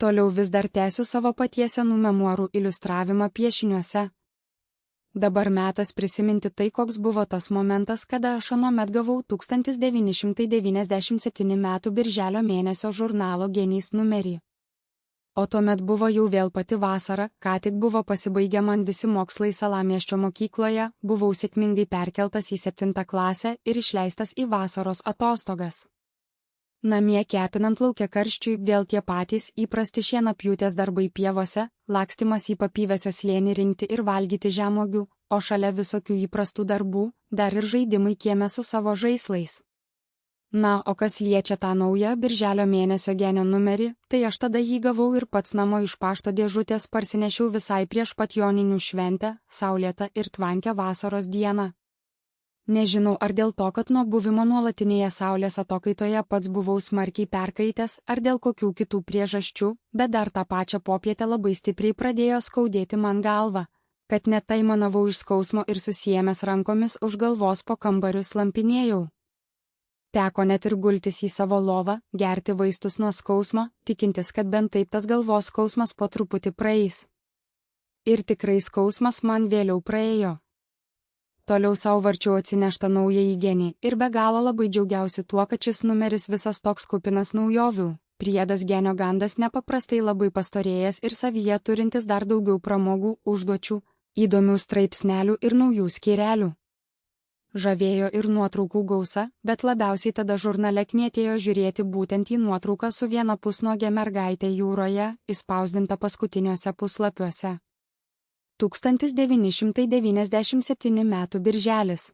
Toliau vis dar tęsiu savo paties senų memuarų iliustravimą piešiniuose. Dabar metas prisiminti tai, koks buvo tas momentas, kada aš anuomet gavau 1997 m. birželio mėnesio žurnalo Genijs numerį. O tuomet buvo jau vėl pati vasara, ką tik buvo pasibaigę man visi mokslai Salamiesčio mokykloje, buvau sėkmingai perkeltas į 7 klasę ir išleistas į vasaros atostogas. Namie kepinant lauke karščiui vėl tie patys įprasti šienapjūtės darbai pievose, lakstymas į Papyvėsio slėnį rinkti ir valgyti žemuogių, o šalia visokių įprastų darbų, dar ir žaidimai kieme su savo žaislais. Na, o kas liečia tą naują birželio mėnesio Genio numerį, tai aš tada jį gavau ir pats namo iš pašto dėžutės parsinešiau visai prieš pat joninių šventę, saulėtą ir tvankę vasaros dieną. Nežinau, ar dėl to, kad nuo buvimo nuolatinėje saulės atokaitoje pats buvau smarkiai perkaitęs, ar dėl kokių kitų priežasčių, bet dar tą pačią popietę labai stipriai pradėjo skaudėti man galvą, kad net aimanavau iš skausmo ir susiėmęs rankomis už galvos po kambarius lampinėjau. Teko net ir gultis į savo lovą, gerti vaistus nuo skausmo, tikintis, kad bent taip tas galvos skausmas po truputį praeis. Ir tikrai skausmas man vėliau praėjo. Toliau savo varčiau atsineštą naująjį Genį ir be galo labai džiaugiausi tuo, kad šis numeris visas toks kupinas naujovių. Priedas Genio gandas nepaprastai labai pastorėjęs ir savyje turintis dar daugiau pramogų, užduočių, įdomių straipsnelių ir naujų skyrelių. Žavėjo ir nuotraukų gausa, bet labiausiai tada žurnale knietėjo žiūrėti būtent į nuotrauką su viena pusnuogė mergaitė jūroje, įspausdinta paskutiniuose puslapiuose. 1997 m. birželis.